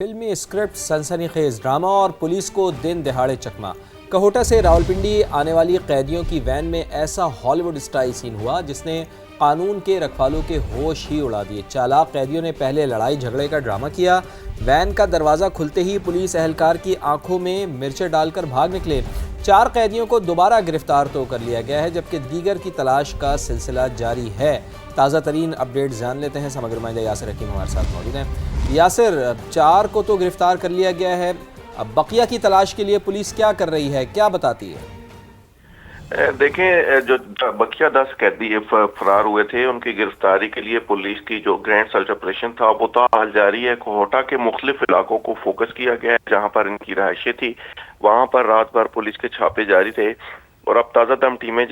फिल्मी स्क्रिप्ट, सनसनीखेज ड्रामा और पुलिस को दिन दहाड़े चकमा। कहोटा से रावलपिंडी आने वाली कैदियों की वैन में ऐसा हॉलीवुड स्टाइल सीन हुआ जिसने कानून के रखवालों के होश ही उड़ा दिए। चालाक कैदियों ने पहले लड़ाई झगड़े का ड्रामा किया। वैन का दरवाज़ा खुलते ही पुलिस एहलकार की आंखों में मिर्चें डालकर भाग निकले। 4 कैदियों को दोबारा गिरफ्तार तो कर लिया गया है, जबकि दीगर की तलाश का सिलसिला जारी है। ताज़ा तरीन अपडेट जान लेते हैं। समग्र नुमाइंदा यासिर हकीम हमारे साथ मौजूद हैं। यासिर, 4 को तो गिरफ्तार कर लिया गया है, अब बकिया की तलाश के लिए पुलिस क्या कर रही है, क्या बताती है? देखें, जो बकिया 10 कैदी फरार हुए थे, उनकी गिरफ्तारी के लिए पुलिस की जो ग्रैंड सर्च ऑपरेशन था वो ताहाल जारी है। कोहोटा के मुख्तलिफ इलाकों को फोकस किया गया है जहां पर इनकी रहायशें थी। वहां पर रात भर पुलिस के छापे जारी थे और अब ताज़ा दम टीमें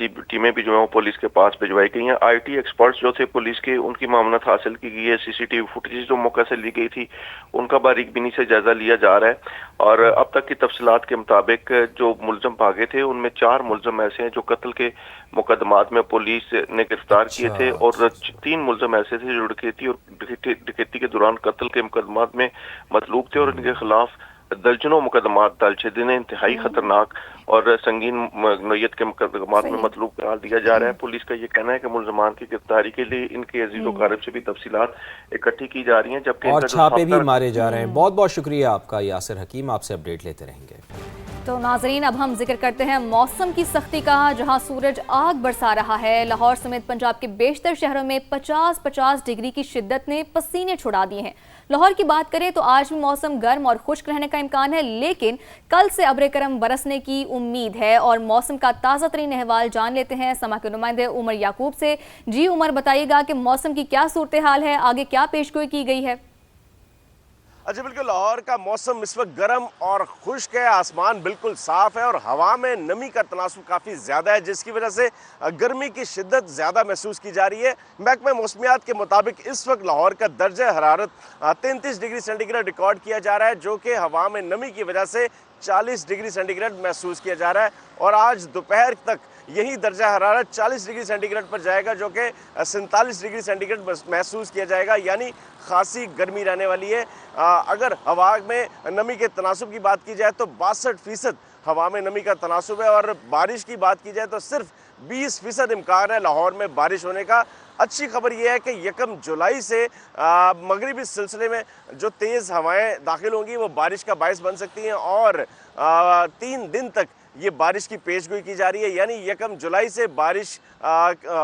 भी जो है वो पुलिस के पास भिजवाई गई हैं। आईटी एक्सपर्ट्स जो थे पुलिस के, उनकी मामलत हासिल की गई है। सीसीटीवी फुटेज जो मौके से ली गई थी उनका बारीकबीनी से जायजा लिया जा रहा है और अब तक की तफसीलात के मुताबिक जो मुलजम भागे थे उनमें 4 मुलजम ऐसे हैं जो कत्ल के मुकदमात में पुलिस ने गिरफ्तार किए थे और 3 मुलजम ऐसे थे जो डकैती के दौरान कत्ल के मुकदमात में मतलूब थे और इनके खिलाफ दर्जनों मुकदमात दर्ज थे जिन्हें इंतहाई खतरनाक और संगीन नौयत के मुकदमात में मतलूब करार दिया जा रहा है। पुलिस का ये कहना है कि मुलजमान की गिरफ्तारी के लिए इनके अजीजों कारब से भी तफसीलात इकट्ठी की जा रही हैं, जबकि और छापे भी मारे जा रहे हैं। बहुत बहुत शुक्रिया आपका यासिर हकीम, आपसे अपडेट लेते रहेंगे। तो नाजरीन, अब हम जिक्र करते हैं मौसम की सख्ती का, जहां सूरज आग बरसा रहा है। लाहौर समेत पंजाब के बेशतर शहरों में 50-50 डिग्री की शिद्दत ने पसीने छुड़ा दिए हैं। लाहौर की बात करें तो आज भी मौसम गर्म और खुश्क रहने का इम्कान है, लेकिन कल से अब्र करम बरसने की उम्मीद है। और मौसम का ताज़ा तरीन अहवाल जान लेते हैं समा के नुमाइंदे उमर याकूब से। जी उमर, बताइएगा कि मौसम की क्या सूरत हाल है, आगे क्या पेशगोई की गई है? अच्छा, बिल्कुल लाहौर का मौसम इस वक्त गर्म और खुश्क है। आसमान बिल्कुल साफ है और हवा में नमी का तनासुब काफ़ी ज़्यादा है, जिसकी वजह से गर्मी की शिद्दत ज़्यादा महसूस की जा रही है। महकमा मौसमियात के मुताबिक इस वक्त लाहौर का दर्जा हरारत 33 डिग्री सेंटीग्रेड रिकॉर्ड किया जा रहा है, जो कि हवा में नमी की वजह से 40 डिग्री सेंटीग्रेड महसूस किया जा रहा है। और आज दोपहर तक यही दर्जा हरारत 40 डिग्री सेंटीग्रेड पर जाएगा, जो कि 47 डिग्री सेंटीग्रेड महसूस किया जाएगा, यानी खासी गर्मी रहने वाली है। अगर हवा में नमी के तनासुब की बात की जाए तो 62% हवा में नमी का तनासुब है और बारिश की बात की जाए तो सिर्फ 20% इम्कान है लाहौर में बारिश होने का। अच्छी खबर यह है कि 1 जुलाई से मगरिबी सिलसिले में जो तेज़ हवाएं दाखिल होंगी वो बारिश का बायस बन सकती हैं और 3 दिन तक ये बारिश की पेशगोई की जा रही है, यानी 1 जुलाई से बारिश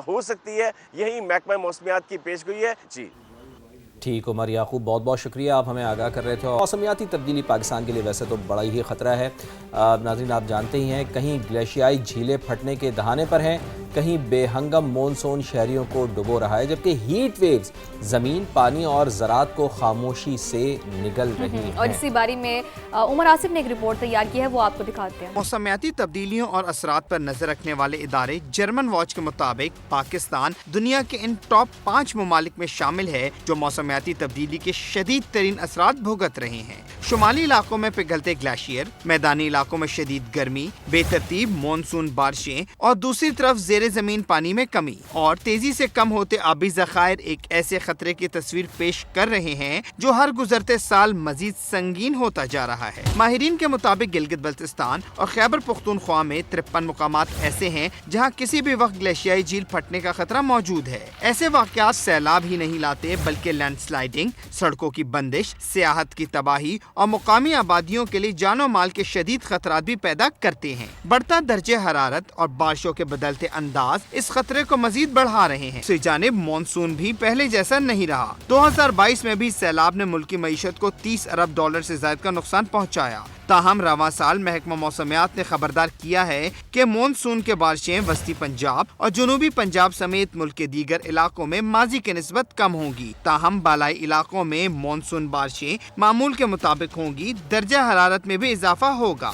हो सकती है। यही महकमा मौसमियात की पेशगोई है। जी ठीक, उमर याकूब, बहुत बहुत शुक्रिया, आप हमें आगाह कर रहे थे। मौसमियाती तब्दीली पाकिस्तान के लिए वैसे तो बड़ा ही ख़तरा है। नाज़रीन, आप जानते ही हैं, कहीं ग्लेशियाई झीलें फटने के दहाने पर हैं, कहीं बेहंगम मानसून शहरियों को डुबो रहा है, जबकि हीट वेव्स ज़मीन, पानी और ज़राअत को खामोशी से निगल रही हैं। और इसी बारे में उमर आसिफ ने एक रिपोर्ट तैयार की है, वो आपको दिखाते हैं। मौसमियाती तब्दीलियों और असरात पर नजर रखने वाले इदारे जर्मन वॉच के मुताबिक पाकिस्तान दुनिया के इन टॉप 5 ममालिक में शामिल है जो मौसमियाती तब्दीली के शदीद तरीन असरात भुगत रहे हैं। शुमाली इलाकों में पिघलते ग्लेशियर, मैदानी इलाकों में शदीद गर्मी, बेतरतीब मानसून बारिशें और दूसरी तरफ जेर जमीन पानी में कमी और तेजी से कम होते आबी ज़खायर एक ऐसे खतरे की तस्वीर पेश कर रहे हैं जो हर गुजरते साल मजीद संगीन होता जा रहा है। माहिरीन के मुताबिक गिलगित बल्तिस्तान और खैबर पख्तूनख्वा में 53 मुकामात ऐसे हैं जहां किसी भी वक्त ग्लेशियाई झील फटने का खतरा मौजूद है। ऐसे वाकयात सैलाब ही नहीं लाते बल्कि लैंडस्लाइडिंग, सड़कों की बंदिश, सियाहत की तबाही और मुकामी आबादियों के लिए जानो माल के शदीद खतरात भी पैदा करते हैं। बढ़ता दर्जे हरारत और बारिशों के बदलते अंदाज इस खतरे को मजीद बढ़ा रहे हैं। दूसरी जानिब मानसून भी पहले जैसा नहीं रहा। 2022 में भी सैलाब ने मुल्क की मईशत को $30 अरब से ज्यादा का नुकसान पहुँचाया। ताहम रवां साल महकमा मौसमियात ने खबरदार किया है कि मानसून के बारिशें वस्ती पंजाब और जनूबी पंजाब समेत मुल्क के दीगर इलाकों में माजी के निस्बत कम होंगी। ताहम बालाई इलाकों में मानसून बारिशें मामूल के मुताबिक होंगी। दर्जा हरारत में भी इजाफा होगा।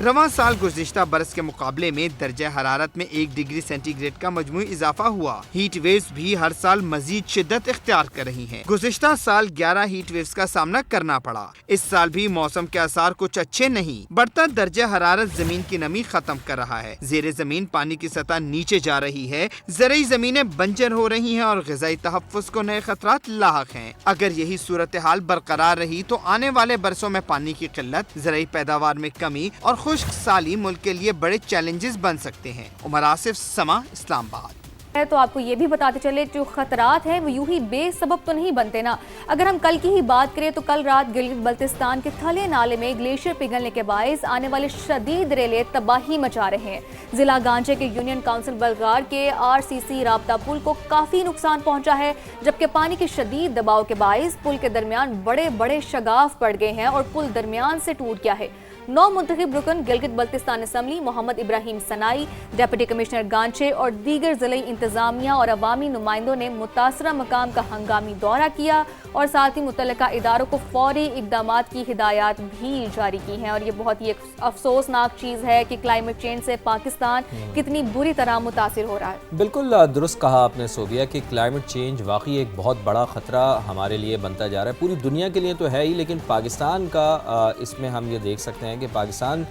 रवां साल गुज़िश्ता बरस के मुकाबले में दर्जा हरारत में 1 डिग्री सेंटीग्रेड का मजमूई इजाफा हुआ। हीट वेव्स भी हर साल मजीद शिद्दत इख्तियार कर रही हैं। गुज़िश्ता साल 11 हीट वेव्स का सामना करना पड़ा। इस साल भी मौसम के आसार कुछ अच्छे नहीं। बढ़ता दर्जा हरारत जमीन की नमी खत्म कर रहा है। जेर जमीन पानी की सतह नीचे जा रही है। ज़रूरी जमीनें बंजर हो रही हैं और ग़िज़ाई तहफ़्फ़ुज़ को नए खतरात लाहक हैं। अगर यही सूरत हाल बरकरार रही तो आने वाले बरसों में पानी की किल्लत, ज़रूरी पैदावार में कमी और खुश्क साली मुल्क के लिए बड़े चैलेंजेस बन सकते हैं। उमर आसिफ, समा, इस्लामाबाद। तो आपको ये भी बताते चले, जो खतरात हैं वो यूं ही बेसबब तो नहीं बनते ना। अगर हम कल की ही बात करें तो कल रात गिलगित बल्तिस्तान के थले नाले में ग्लेशियर पिघलने के बायस आने वाले शदीद रेले तबाही मचा रहे हैं। जिला गांचे के यूनियन काउंसिल बलगार के RCC राब्ता पुल को काफ़ी नुकसान पहुंचा है, जबकि पानी के शदीद दबाव के बायस पुल के दरमियान बड़े बड़े शगाफ पड़ गए हैं और पुल दरमियान से टूट गया है। 9 मुंतखब रुकन गिलगित बल्तिस्तान असम्बली मोहम्मद इब्राहिम सनाई, डिप्टी कमिश्नर गांचे और दीगर जिले इंतजामिया और अवामी नुमाइंदों ने मुतासरा मकाम का हंगामी दौरा किया और साथ ही मुतल्लिका इदारों को फौरी इक़दामात की हिदायत भी जारी की हैं। और ये बहुत ही एक अफसोसनाक चीज़ है कि क्लाइमेट चेंज से पाकिस्तान कितनी बुरी तरह मुतासिर हो रहा है। बिल्कुल दुरुस्त कहा आपने सोबिया कि क्लाइमेट चेंज वाकई एक बहुत बड़ा ख़तरा हमारे लिए बनता जा रहा है। पूरी दुनिया के लिए तो है ही, लेकिन पाकिस्तान का इसमें हम ये देख सकते हैं कि पाकिस्तान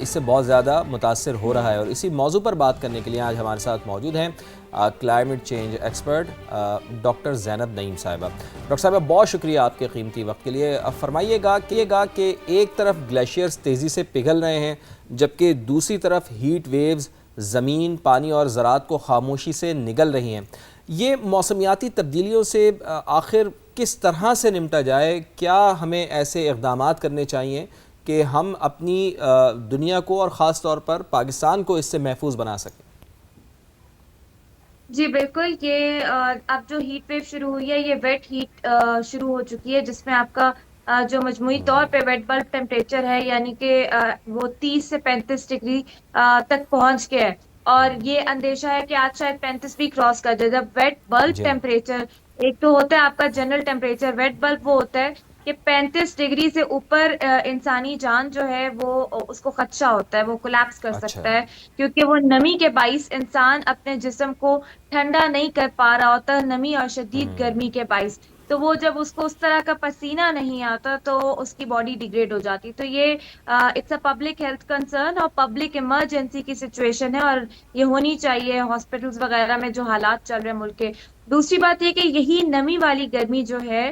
इससे बहुत ज़्यादा मुतासिर हो रहा है। और इसी मौजू पर बात करने के लिए आज हमारे साथ मौजूद हैं climate change expert doctor Zainab Naeem साहिबा। डॉक्टर साहिबा, बहुत शुक्रिया आपके कीमती वक्त के लिए। अब फरमाइएगा कि एक तरफ ग्लेशियर्स तेज़ी से पिघल रहे हैं, जबकि दूसरी तरफ हीट वेव्स ज़मीन, पानी और ज़राअत को खामोशी से निगल रही हैं। ये मौसमियाती तब्दीलियों से आखिर किस तरह से निपटा जाए? क्या हमें ऐसे इक़दामात करने चाहिए कि हम अपनी दुनिया को और ख़ास तौर पर पाकिस्तान को इससे महफूज बना सकें? जी बिल्कुल, ये अब जो हीट वेव शुरू हुई है, ये वेट हीट शुरू हो चुकी है, जिसमें आपका जो मजमूई तौर पे वेट बल्ब टेम्परेचर है, यानी कि वो 30 से 35 डिग्री तक पहुंच गया है। और ये अंदेशा है कि आज शायद 35 भी क्रॉस कर जाए। जब वेट बल्ब टेम्परेचर, एक तो होता है आपका जनरल टेम्परेचर, वेट बल्ब वो होता है कि 35 डिग्री से ऊपर इंसानी जान जो है वो उसको खदशा होता है, वो कोलैप्स कर सकता है, क्योंकि वो नमी के बाइस इंसान अपने जिस्म को ठंडा नहीं कर पा रहा होता, नमी और शदीद गर्मी के बाइस। तो वो जब उसको उस तरह का पसीना नहीं आता तो उसकी बॉडी डिग्रेड हो जाती। तो ये it's a public health concern और पब्लिक इमरजेंसी की सिचुएशन है, और ये होनी चाहिए हॉस्पिटल्स वगैरह में जो हालात चल रहे हैं मुल्क के। दूसरी बात ये कि यही नमी वाली गर्मी जो है,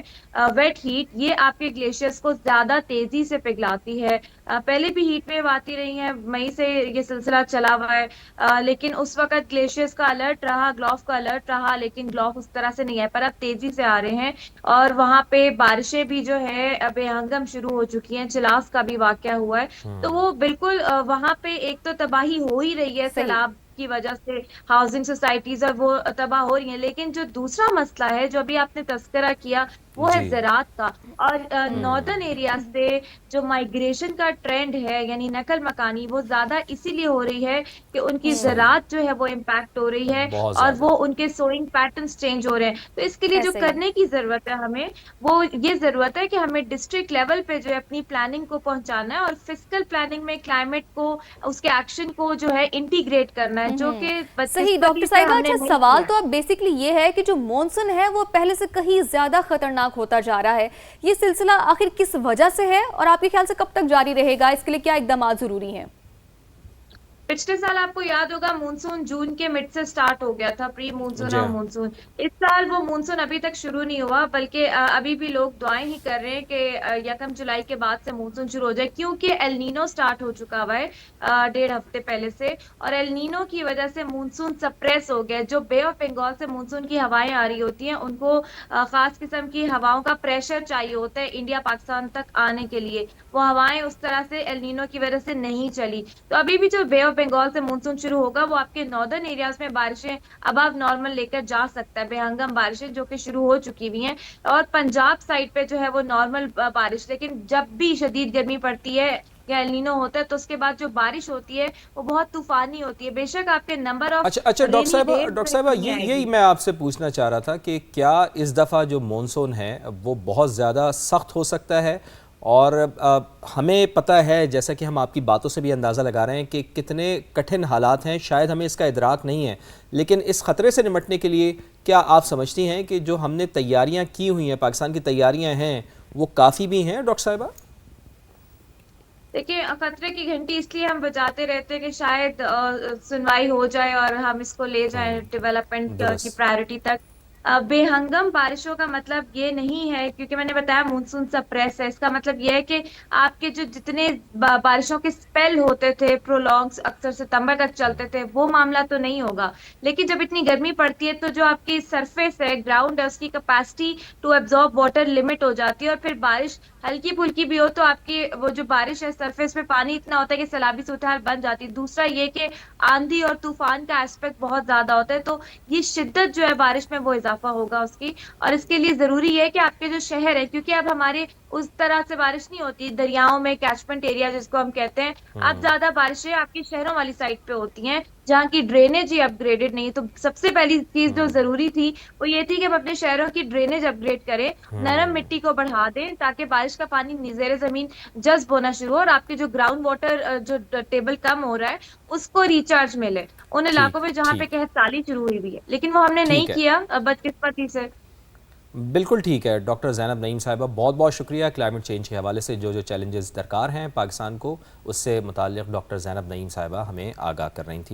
वेट हीट, ये आपके ग्लेशियर्स को ज्यादा तेजी से पिघलाती है। पहले भी हीट वेव आती रही है, मई से ये सिलसिला चला हुआ है, लेकिन उस वक्त ग्लेशियर्स का अलर्ट रहा, ग्लोफ का अलर्ट रहा, लेकिन ग्लोफ उस तरह से नहीं है। पर अब तेजी से आ रहे हैं और वहां पे बारिशें भी जो है बेहंगम शुरू हो चुकी हैं। चिलास का भी वाकया हुआ है, तो वो बिल्कुल वहां पे एक तो तबाही हो ही रही है सैलाब की वजह से, हाउसिंग सोसाइटीज और वो तबाह हो रही हैं। लेकिन जो दूसरा मसला है जो अभी आपने तस्करा किया, वो है ज़राअत का। और नॉर्दर्न एरिया से जो माइग्रेशन का ट्रेंड है, यानी नकल मकानी, वो ज्यादा इसीलिए हो रही है कि उनकी ज़राअत जो है वो इम्पैक्ट हो रही है और वो उनके सोइंग पैटर्न्स चेंज हो रहे हैं। तो इसके लिए जो करने की जरूरत है हमें, वो ये जरूरत है कि हमें डिस्ट्रिक्ट लेवल पे जो है अपनी प्लानिंग को पहुंचाना है, और फिजिकल प्लानिंग में क्लाइमेट को, उसके एक्शन को जो है इंटीग्रेट करना है, जो कि सही। डॉक्टर साहिबा, अच्छा सवाल तो अब बेसिकली ये है कि जो मॉनसून है वो पहले से कहीं ज्यादा खतरनाक होता जा रहा है। ये सिलसिला आखिर किस वजह से है और आपके ख्याल से कब तक जारी रहेगा? इसके लिए क्या इक़दाम जरूरी हैं? पिछले साल आपको याद होगा मानसून जून के मिड से स्टार्ट हो गया था, प्री मानसून और मानसून। इस साल वो मानसून अभी तक शुरू नहीं हुआ, बल्कि अभी भी लोग दुआएं ही कर रहे हैं कि 1 जुलाई के बाद से मानसून शुरू हो जाए, क्योंकि एल नीनो स्टार्ट हो चुका हुआ है 1.5 हफ्ते पहले से। और एल नीनो की वजह से मानसून सप्रेस हो गया। जो बे ऑफ बंगाल से मानसून की हवाएं आ रही होती हैं, उनको खास किस्म की हवाओं का प्रेशर चाहिए होता है इंडिया पाकिस्तान तक आने के लिए। वो हवाएं उस तरह से एल नीनो की वजह से नहीं चली। तो अभी भी जो बे ऑफ बंगाल से मानसून शुरू होगा, वो आपके नॉर्दर्न एरियाज में बारिशें अबव नॉर्मल लेकर जा सकता है, बेहंगम बारिशें जो कि शुरू हो चुकी हुई हैं। और पंजाब साइड पे जो है वो नॉर्मल बारिश, लेकिन जब भी शदीद गर्मी पड़ती है या एल नीनो होता है तो उसके बाद जो बारिश होती है वो बहुत तूफानी होती है। बेशक आपके नंबर ऑफ अच्छा डॉक्टर साहब, यही मैं आपसे पूछना चाह रहा था कि क्या इस दफ़ा जो मानसून है वो बहुत ज़्यादा सख्त हो सकता है और हमें पता है, जैसा कि हम आपकी बातों से भी अंदाज़ा लगा रहे हैं, कि कितने कठिन हालात हैं, शायद हमें इसका इदराक नहीं है, लेकिन इस ख़तरे से निपटने के लिए क्या आप समझती हैं कि जो हमने तैयारियां की हुई हैं, पाकिस्तान की तैयारियां हैं, वो काफ़ी भी हैं डॉक्टर साहिबा? देखिए, खतरे की घंटी इसलिए हम बजाते रहते हैं कि शायद सुनवाई हो जाए और हम इसको ले जाएं डेवलपमेंट की दुरुस्त। प्रायोरिटी तक। बेहंगम बारिशों का मतलब ये नहीं है, क्योंकि मैंने बताया मानसून सप्रेस है, इसका मतलब ये है कि आपके जो जितने बारिशों के स्पेल होते थे प्रोलॉन्ग्स, अक्सर सितंबर तक चलते थे, वो मामला तो नहीं होगा। लेकिन जब इतनी गर्मी पड़ती है तो जो आपकी सरफेस है, ग्राउंड है, उसकी capacity to absorb water limit हो जाती है, और फिर बारिश हल्की फुल्की भी हो तो आपकी वो जो बारिश है, सरफेस पे पानी इतना होता है कि सैलाबी सूरत बन जाती है। दूसरा ये कि आंधी और तूफान का एस्पेक्ट बहुत ज्यादा होता है, तो ये शिद्दत जो है बारिश में वो इजाफा होगा उसकी। और इसके लिए जरूरी है कि आपके जो शहर है, क्योंकि अब हमारे उस तरह से बारिश नहीं होती दरियाओं में, कैचमेंट एरिया जिसको हम कहते हैं, अब ज्यादा बारिशें आपकी शहरों वाली साइड पे होती हैं जहाँ की ड्रेनेज ही अपग्रेडेड नहीं है। तो सबसे पहली चीज जो जरूरी थी वो ये थी कि हम अपने शहरों की ड्रेनेज अपग्रेड करें, नरम मिट्टी को बढ़ा दें, ताकि बारिश का पानी नीज़ेरे जमीन जज्ब होना शुरू हो और आपके जो ग्राउंड वाटर जो टेबल कम हो रहा है उसको रिचार्ज मिले उन ठीक, इलाकों में जहाँ पे ठीक, कहत साली शुरू हुई हुई है। लेकिन वो हमने नहीं ठीक है। किया बदकिस्मती से। बिल्कुल ठीक है डॉक्टर ज़ैनब नईम साहिबा, बहुत बहुत शुक्रिया। क्लाइमेट चेंज के हवाले से जो जो चैलेंजेस दरकार हैं पाकिस्तान को, उससे मुताल्लिक़ डॉक्टर ज़ैनब नईम साहिबा हमें आगाह कर रही थी।